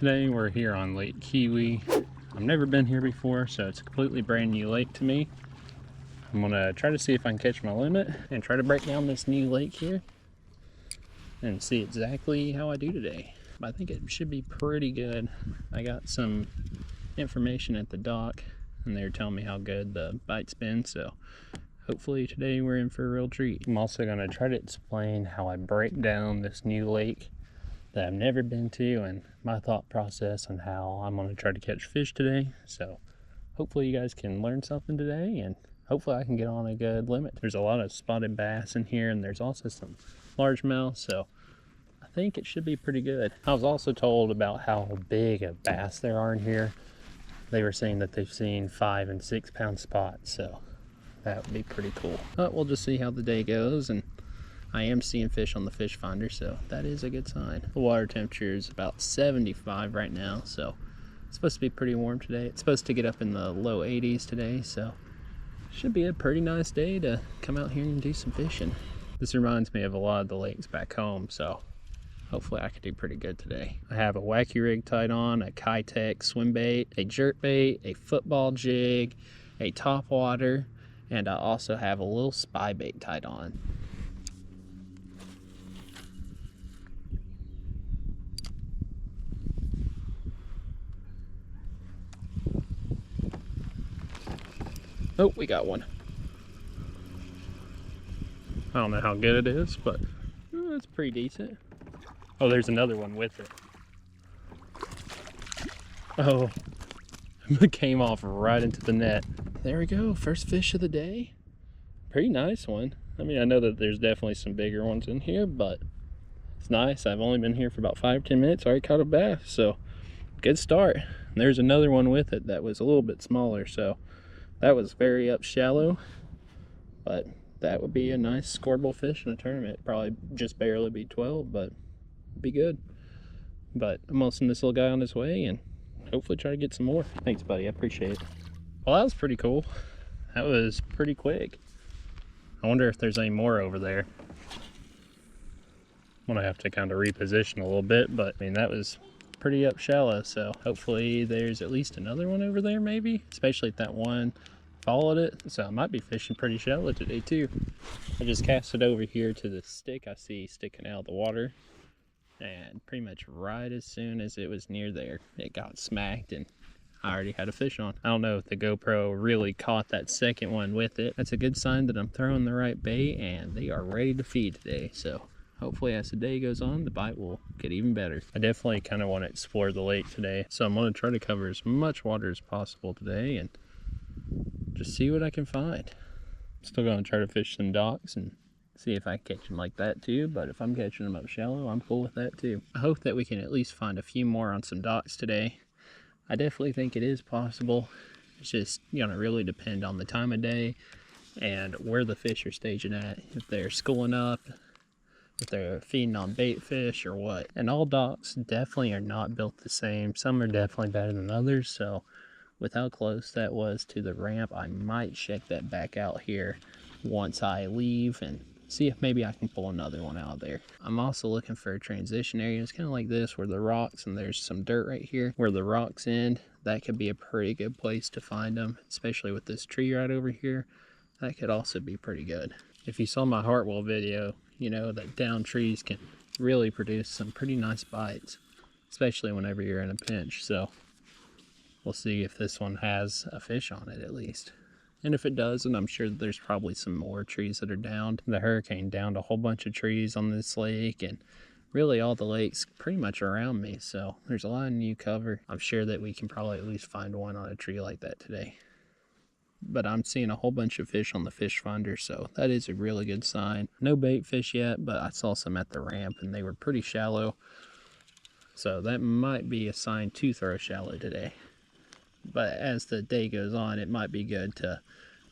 Today we're here on Lake Keowee. I've never been here before, so it's a completely brand new lake to me. I'm gonna try to see if I can catch my limit and try to break down this new lake here and see exactly how I do today. But I think it should be pretty good. I got some information at the dock and they were telling me how good the bite's been, so hopefully today we're in for a real treat. I'm also gonna try to explain how I break down this new lake that I've never been to and my thought process on how I'm going to try to catch fish today. So hopefully you guys can learn something today and hopefully I can get on a good limit. There's a lot of spotted bass in here and there's also some largemouth, so I think it should be pretty good. I was also told about how big of bass there are in here. They were saying that they've seen 5 and 6 pound spots, so that would be pretty cool. But we'll just see how the day goes, and I am seeing fish on the fish finder, so that is a good sign. The water temperature is about 75 right now, so it's supposed to be pretty warm today. It's supposed to get up in the low 80s today, so should be a pretty nice day to come out here and do some fishing. This reminds me of a lot of the lakes back home, so hopefully I can do pretty good today. I have a wacky rig tied on, a Kitech swim bait, a jerk bait, a football jig, a top water, and I also have a little spy bait tied on. Oh, we got one. I don't know how good it is, but it's pretty decent. Oh, there's another one with it. Oh, it came off right into the net. There we go, first fish of the day. Pretty nice one. I mean, I know that there's definitely some bigger ones in here, but it's nice. I've only been here for about 5 or 10 minutes. I already caught a bass, so good start. And there's another one with it that was a little bit smaller, so that was very up shallow, but that would be a nice scoreable fish in a tournament. Probably just barely be 12, but be good. But I'm gonna send this little guy on his way and hopefully try to get some more. Thanks, buddy. I appreciate it. Well, that was pretty cool. That was pretty quick. I wonder if there's any more over there. I'm gonna have to kind of reposition a little bit, but I mean, that was pretty up shallow, so hopefully there's at least another one over there, maybe, especially if that one followed it. So I might be fishing pretty shallow today too. I just cast it over here to the stick I see sticking out of the water, and pretty much right as soon as it was near there, it got smacked and I already had a fish on. I don't know if the GoPro really caught that second one with it. That's a good sign that I'm throwing the right bait and they are ready to feed today. So hopefully as the day goes on, the bite will get even better. I definitely kind of want to explore the lake today, so I'm going to try to cover as much water as possible today and just see what I can find. I'm still going to try to fish some docks and see if I can catch them like that too, but if I'm catching them up shallow, I'm cool with that too. I hope that we can at least find a few more on some docks today. I definitely think it is possible. It's just going to really depend on the time of day and where the fish are staging at. If they're schooling up, if they're feeding on bait fish or what. And all docks definitely are not built the same. Some are definitely better than others, so with how close that was to the ramp, I might check that back out here once I leave and see if maybe I can pull another one out of there. I'm also looking for transition areas kind of like this where the rocks, and there's some dirt right here where the rocks end. That could be a pretty good place to find them, especially with this tree right over here. That could also be pretty good. If you saw my Hartwell video, you know that down trees can really produce some pretty nice bites, especially whenever you're in a pinch. So we'll see if this one has a fish on it at least. And if it does, and I'm sure there's probably some more trees that are downed. The hurricane downed a whole bunch of trees on this lake, and really all the lakes pretty much around me. So there's a lot of new cover. I'm sure that we can probably at least find one on a tree like that today. But I'm seeing a whole bunch of fish on the fish finder, so that is a really good sign. No bait fish yet, but I saw some at the ramp and they were pretty shallow. So that might be a sign to throw shallow today. But as the day goes on, it might be good to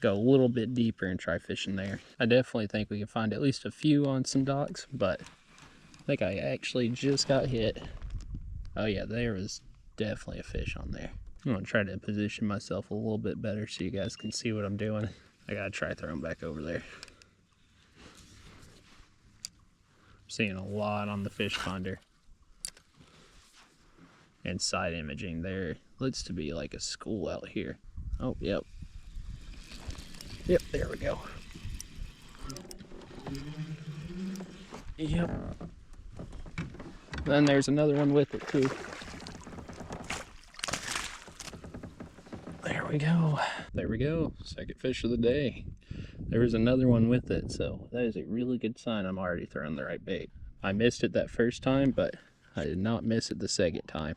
go a little bit deeper and try fishing there. I definitely think we can find at least a few on some docks, but I think I actually just got hit. Oh yeah, there was definitely a fish on there. I'm gonna try to position myself a little bit better so you guys can see what I'm doing. I gotta try throwing back over there. I'm seeing a lot on the fish finder. And side imaging there looks to be like a school out here. Oh, yep. Yep, there we go. Yep. Then there's another one with it too. There we go. There we go. Second fish of the day. There was another one with it, so that is a really good sign I'm already throwing the right bait. I missed it that first time, but I did not miss it the second time.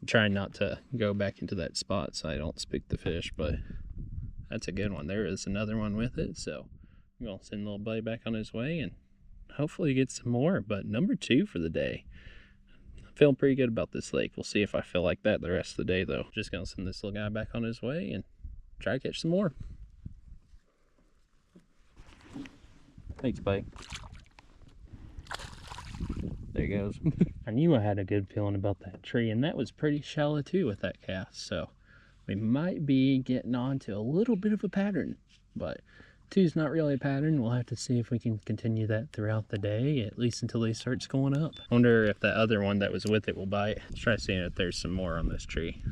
I'm trying not to go back into that spot so I don't spook the fish, but that's a good one. There is another one with it, so I'm going to send little buddy back on his way and hopefully get some more. But number 2 for the day. I'm feeling pretty good about this lake. We'll see if I feel like that the rest of the day, though. Just going to send this little guy back on his way and try to catch some more. Thanks, buddy. There he goes. I knew I had a good feeling about that tree, and that was pretty shallow too with that cast, so we might be getting on to a little bit of a pattern, but 2's not really a pattern. We'll have to see if we can continue that throughout the day, at least until he starts going up. I wonder if that other one that was with it will bite. Let's try seeing if there's some more on this tree.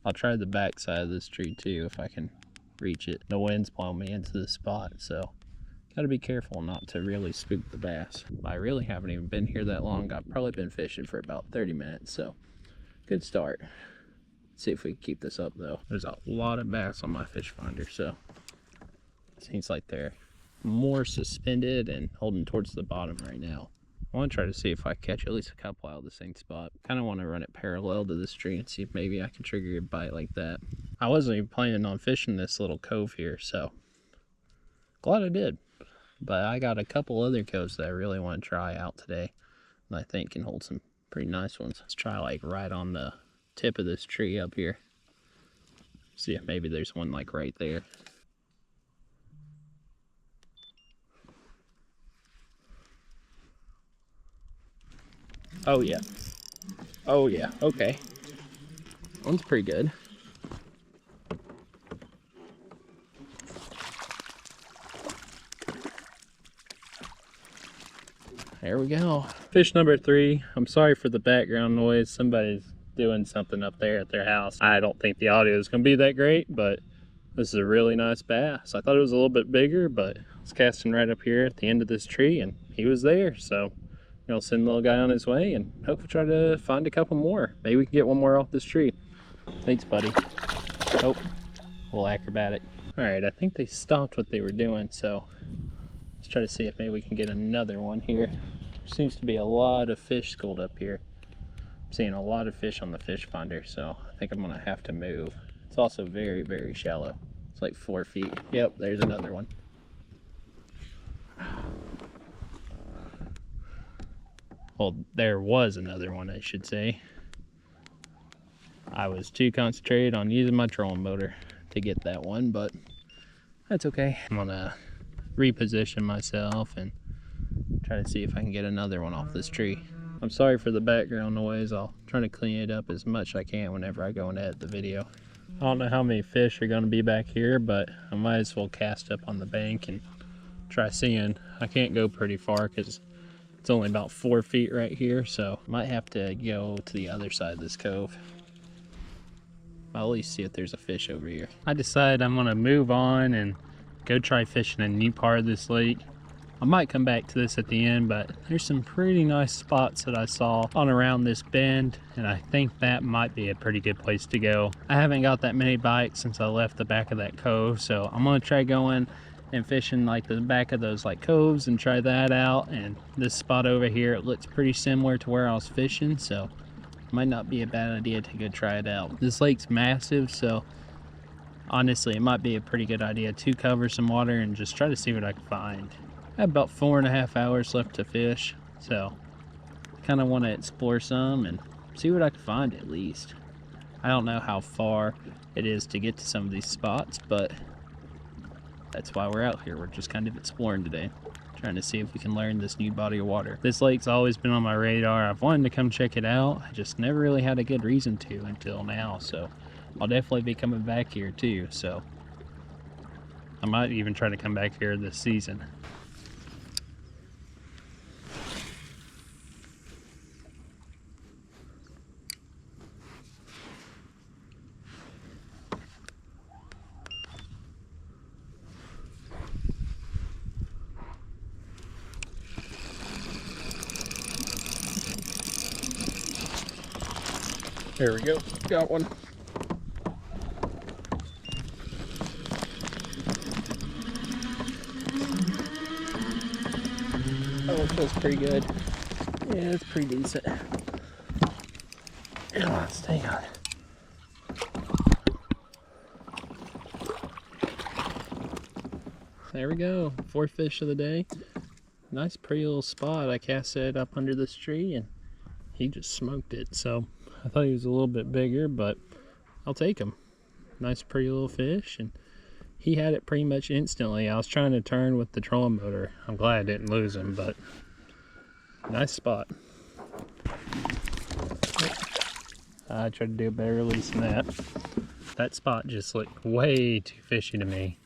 I'll try the back side of this tree too if I can reach it. The wind's blowing me into the spot, so gotta be careful not to really spook the bass. I really haven't even been here that long. I've probably been fishing for about 30 minutes, so good start. Let's see if we can keep this up though. There's a lot of bass on my fish finder, so it seems like they're more suspended and holding towards the bottom right now. I want to try to see if I catch at least a couple out of the same spot. Kind of want to run it parallel to this tree and see if maybe I can trigger a bite like that. I wasn't even planning on fishing this little cove here, so glad I did. But I got a couple other coves that I really want to try out today, and I think can hold some pretty nice ones. Let's try like right on the tip of this tree up here. See if maybe there's one like right there. Oh yeah. Oh yeah, okay. One's pretty good. There we go. Fish number 3. I'm sorry for the background noise. Somebody's doing something up there at their house. I don't think the audio is going to be that great, but this is a really nice bass. I thought it was a little bit bigger, but it's casting right up here at the end of this tree, and he was there. So I'll send the little guy on his way and hopefully try to find a couple more. Maybe we can get one more off this tree. Thanks, buddy. Oh, a little acrobatic. All right, I think they stopped what they were doing, so let's try to see if maybe we can get another one here. There seems to be a lot of fish schooled up here. I'm seeing a lot of fish on the fish finder, so I think I'm gonna have to move. It's also very, very shallow. It's like 4 feet. Yep, there's another one. Well, there was another one, I should say. I was too concentrated on using my trolling motor to get that one, but that's okay. I'm gonna reposition myself and try to see if I can get another one off this tree. I'm sorry for the background noise. I'll try to clean it up as much as I can whenever I go and edit the video. I don't know how many fish are going to be back here, but I might as well cast up on the bank and try seeing. I can't go pretty far because it's only about 4 feet right here, so I might have to go to the other side of this cove. I'll at least see if there's a fish over here. I decided I'm gonna move on and go try fishing a new part of this lake. I might come back to this at the end, but there's some pretty nice spots that I saw on around this bend, and I think that might be a pretty good place to go. I haven't got that many bites since I left the back of that cove, so I'm gonna try going and fishing like the back of those like coves and try that out. And this spot over here, it looks pretty similar to where I was fishing, so might not be a bad idea to go try it out. This lake's massive, so honestly it might be a pretty good idea to cover some water and just try to see what I can find. I have about 4.5 hours left to fish, so kind of want to explore some and see what I can find at least. I don't know how far it is to get to some of these spots, but that's why we're out here. We're just kind of exploring today, trying to see if we can learn this new body of water. This lake's always been on my radar. I've wanted to come check it out. I just never really had a good reason to until now, so I'll definitely be coming back here too. So I might even try to come back here this season. There we go, got one. Oh, it feels pretty good. Yeah, it's pretty decent. Come on, stay on. There we go, 4th fish of the day. Nice pretty little spot. I cast it up under this tree and he just smoked it. So I thought he was a little bit bigger, but I'll take him. Nice pretty little fish, and he had it pretty much instantly. I was trying to turn with the trolling motor. I'm glad I didn't lose him, but nice spot. I tried to do a better release than that. That spot just looked way too fishy to me.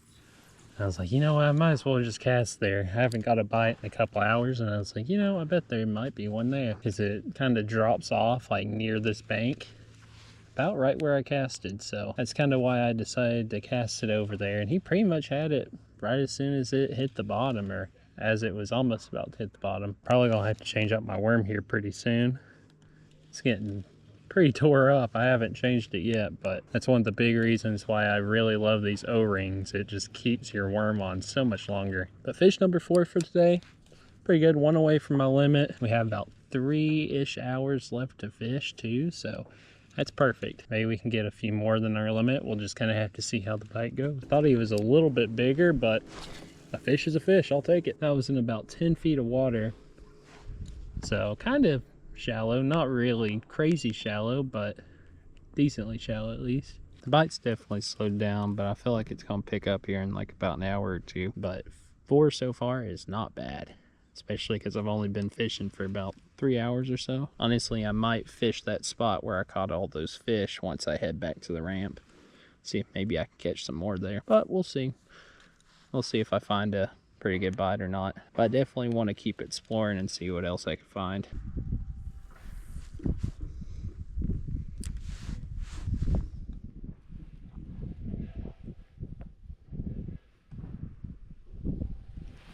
I was like, you know what, I might as well just cast there. I haven't got a bite in a couple hours, and I was like, you know, I bet there might be one there, because it kind of drops off like near this bank, about right where I casted. So that's kind of why I decided to cast it over there, and he pretty much had it right as soon as it hit the bottom, or as it was almost about to hit the bottom. Probably gonna have to change up my worm here pretty soon. It's getting pretty tore up. I haven't changed it yet, but that's one of the big reasons why I really love these O-rings. It just keeps your worm on so much longer. But fish number 4 for today, pretty good. One away from my limit. We have about 3-ish hours left to fish too, so that's perfect. Maybe we can get a few more than our limit. We'll just kind of have to see how the bite goes. I thought he was a little bit bigger, but a fish is a fish. I'll take it. That was in about 10 feet of water, so kind of shallow, not really crazy shallow, but decently shallow at least. The bite's definitely slowed down, but I feel like it's gonna pick up here in like about an hour or two. But 4 so far is not bad, especially because I've only been fishing for about 3 hours or so. Honestly, I might fish that spot where I caught all those fish once I head back to the ramp. See if maybe I can catch some more there, but we'll see. We'll see if I find a pretty good bite or not. But I definitely want to keep exploring and see what else I can find.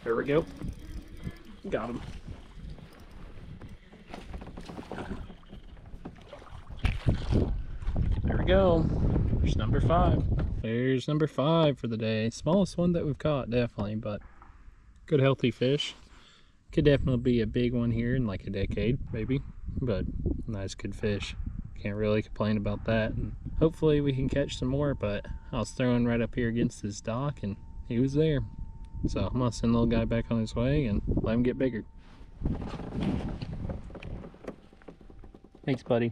There we go. Got him. There we go. There's number 5. There's number 5 for the day. Smallest one that we've caught, definitely, but good healthy fish. Could definitely be a big one here in like a decade, maybe, but nice good fish. Can't really complain about that. And hopefully we can catch some more, but I was throwing right up here against this dock and he was there. So I'm gonna send the little guy back on his way and let him get bigger. Thanks, buddy.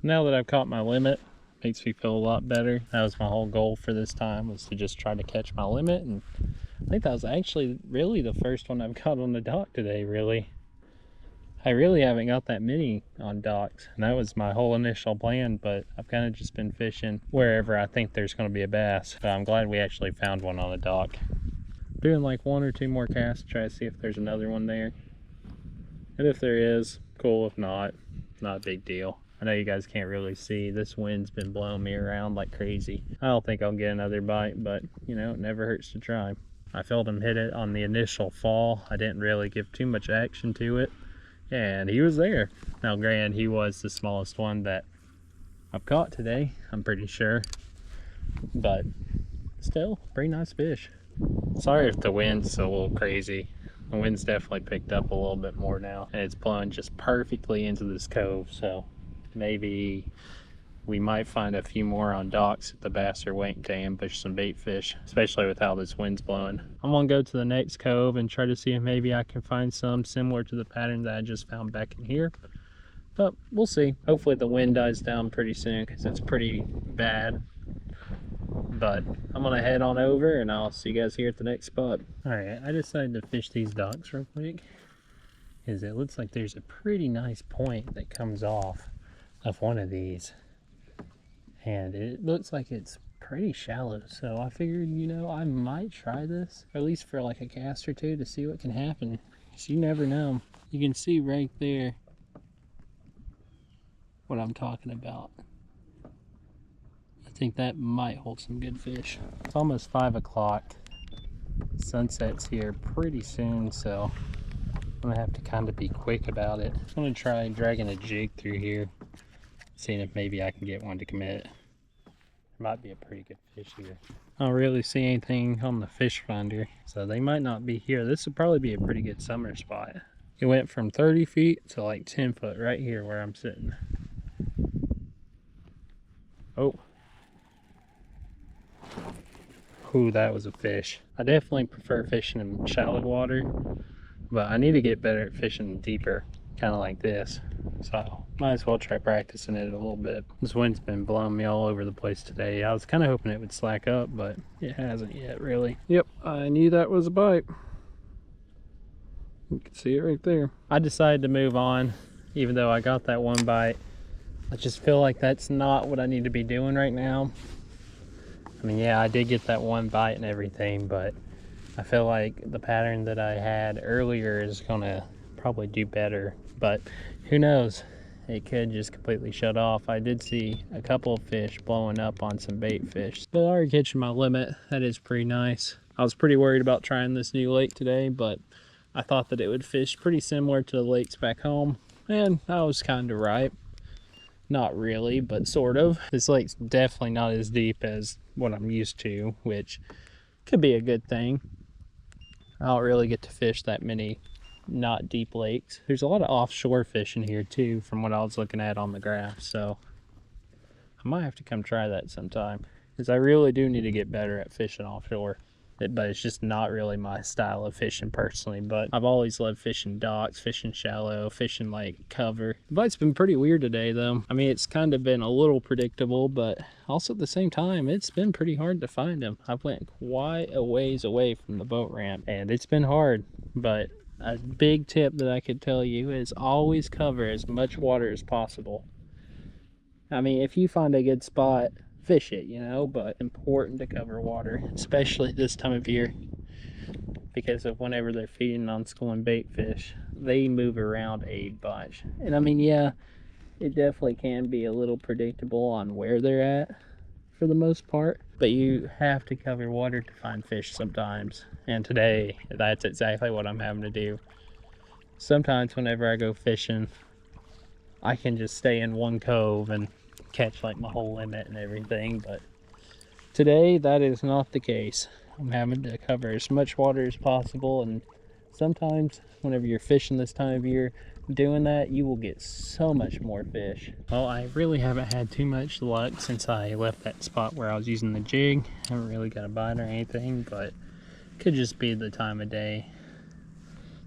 Now that I've caught my limit, makes me feel a lot better. That was my whole goal for this time, was to just try to catch my limit, and I think that was actually really the first one I've caught on the dock today, really. I really haven't got that many on docks, and that was my whole initial plan, but I've kind of just been fishing wherever I think there's going to be a bass. But I'm glad we actually found one on the dock. Doing like 1 or 2 more casts to try to see if there's another one there. And if there is, cool. If not, not a big deal. I know you guys can't really see. This wind's been blowing me around like crazy. I don't think I'll get another bite, but you know, it never hurts to try. I felt him hit it on the initial fall. I didn't really give too much action to it, and he was there. Now granted, he was the smallest one that I've caught today, I'm pretty sure, but still pretty nice fish. Sorry if the wind's a little crazy. The wind's definitely picked up a little bit more now, and it's blowing just perfectly into this cove, so maybe we might find a few more on docks if the bass are waiting to ambush some bait fish, especially with how this wind's blowing. I'm gonna go to the next cove and try to see if maybe I can find some similar to the pattern that I just found back in here, but we'll see. Hopefully the wind dies down pretty soon, because it's pretty bad. But I'm gonna head on over and I'll see you guys here at the next spot. All right, I decided to fish these docks real quick, because it looks like there's a pretty nice point that comes off of one of these, and it looks like it's pretty shallow, so I figured, you know, I might try this, or at least for like a cast or two, to see what can happen, because you never know. You can see right there what I'm talking about. I think that might hold some good fish. It's almost 5 o'clock. Sunset's here pretty soon, so I'm gonna have to kind of be quick about it. I'm gonna try dragging a jig through here, seeing if maybe I can get one to commit. Might be a pretty good fish here. I don't really see anything on the fish finder, so they might not be here. This would probably be a pretty good summer spot. It went from 30 feet to like 10 foot right here where I'm sitting. Oh. Ooh, that was a fish. I definitely prefer fishing in shallow water, but I need to get better at fishing deeper, kind of like this. So might as well try practicing it a little bit. This wind's been blowing me all over the place today. I was kind of hoping it would slack up, but it hasn't yet, really. Yep, I knew that was a bite. You can see it right there. I decided to move on, even though I got that one bite. I just feel like that's not what I need to be doing right now. I mean, yeah, I did get that one bite and everything, but I feel like the pattern that I had earlier is gonna probably do better. But who knows? It could just completely shut off. I did see a couple of fish blowing up on some bait fish, but I already catching my limit. That is pretty nice. I was pretty worried about trying this new lake today, but I thought that it would fish pretty similar to the lakes back home, and I was kind of right. Not really, but sort of. This lake's definitely not as deep as what I'm used to, which could be a good thing. I don't really get to fish that many not deep lakes. There's a lot of offshore fishing here too, from what I was looking at on the graph, so I might have to come try that sometime, because I really do need to get better at fishing offshore. But it's just not really my style of fishing personally. But I've always loved fishing docks, fishing shallow, fishing like cover. The bite's been pretty weird today though. I mean, it's kind of been a little predictable, but also at the same time, it's been pretty hard to find them. I've went quite a ways away from the boat ramp, and it's been hard. But a big tip that I could tell you is always cover as much water as possible. I mean, if you find a good spot, fish it, you know, but important to cover water, especially this time of year, because of whenever they're feeding on school and bait fish, they move around a bunch. And I mean, yeah, it definitely can be a little predictable on where they're at for the most part, but you have to cover water to find fish sometimes. And today, that's exactly what I'm having to do. Sometimes whenever I go fishing, I can just stay in one cove and catch like my whole limit and everything, but today that is not the case. I'm having to cover as much water as possible, and sometimes whenever you're fishing this time of year doing that, you will get so much more fish. Well, I really haven't had too much luck since I left that spot where I was using the jig. I haven't really got a bite or anything, but it could just be the time of day.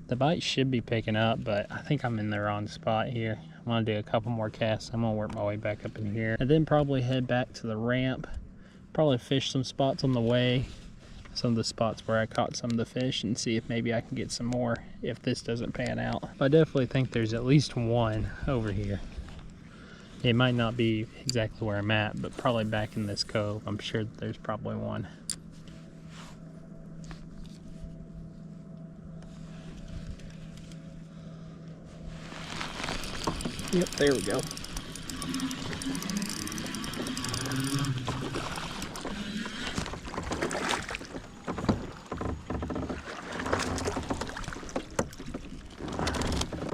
The bite should be picking up, but I think I'm in the wrong spot here. I'm gonna do a couple more casts. I'm gonna work my way back up in here, and then probably head back to the ramp. Probably fish some spots on the way, some of the spots where I caught some of the fish, and see if maybe I can get some more if this doesn't pan out. I definitely think there's at least one over here. It might not be exactly where I'm at, but probably back in this cove. I'm sure that there's probably one. Yep, there we go.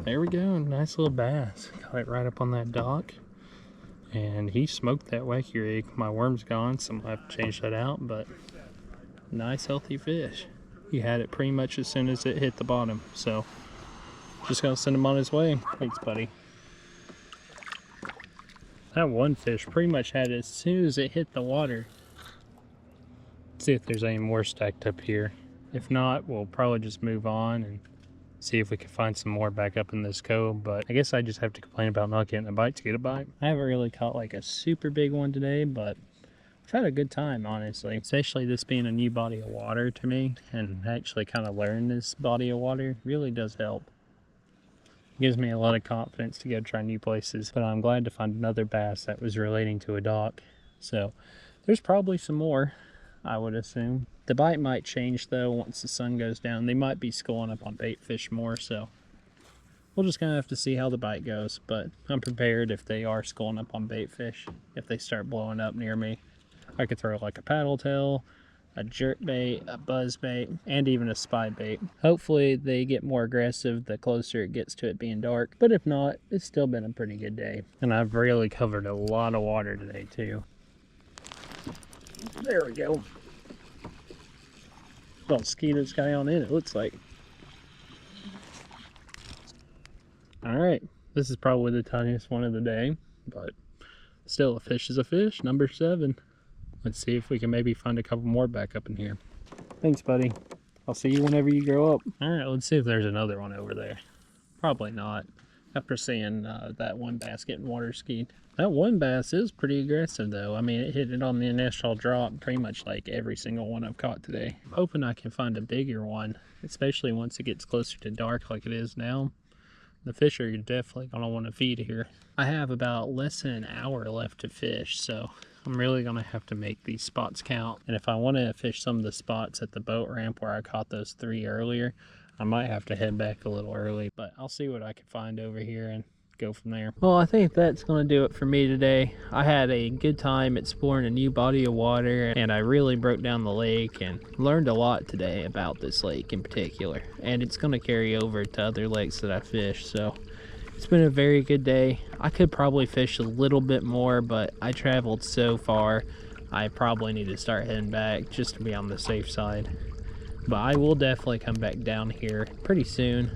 There we go, nice little bass. Got it right up on that dock. And he smoked that wacky rig. My worm's gone, so I'm gonna have to change that out, but nice healthy fish. He had it pretty much as soon as it hit the bottom, so just gonna send him on his way. Thanks, buddy. That one fish pretty much had it as soon as it hit the water. Let's see if there's any more stacked up here. If not, we'll probably just move on and see if we can find some more back up in this cove. But I guess I just have to complain about not getting a bite to get a bite. I haven't really caught like a super big one today, but I've had a good time, honestly. Especially this being a new body of water to me, and actually kind of learn this body of water really does help. Gives me a lot of confidence to go try new places, but I'm glad to find another bass that was relating to a dock. So there's probably some more, I would assume. The bite might change though once the sun goes down. They might be schooling up on bait fish more, so we'll just kind of have to see how the bite goes. But I'm prepared if they are schooling up on bait fish. If they start blowing up near me, I could throw like a paddle tail, a jerk bait, a buzz bait, and even a spy bait. Hopefully they get more aggressive the closer it gets to it being dark, but if not, it's still been a pretty good day. And I've really covered a lot of water today too. There we go. Little skeeter sky on in, it looks like. All right, this is probably the tiniest one of the day, but still, a fish is a fish. Number 7. Let's see if we can maybe find a couple more back up in here. Thanks, buddy. I'll see you whenever you grow up. All right, let's see if there's another one over there. Probably not, after seeing that one bass getting water skied. That one bass is pretty aggressive though. I mean, it hit it on the initial drop pretty much like every single one I've caught today. I'm hoping I can find a bigger one, especially once it gets closer to dark like it is now. The fish are definitely gonna want to feed here. I have about less than an hour left to fish, so I'm really gonna have to make these spots count. And if I want to fish some of the spots at the boat ramp where I caught those 3 earlier, I might have to head back a little early, but I'll see what I can find over here and go from there. Well, I think that's going to do it for me today. I had a good time exploring a new body of water, and I really broke down the lake and learned a lot today about this lake in particular, and it's going to carry over to other lakes that I fish. So it's been a very good day. I could probably fish a little bit more, but I traveled so far I probably need to start heading back just to be on the safe side. But I will definitely come back down here pretty soon.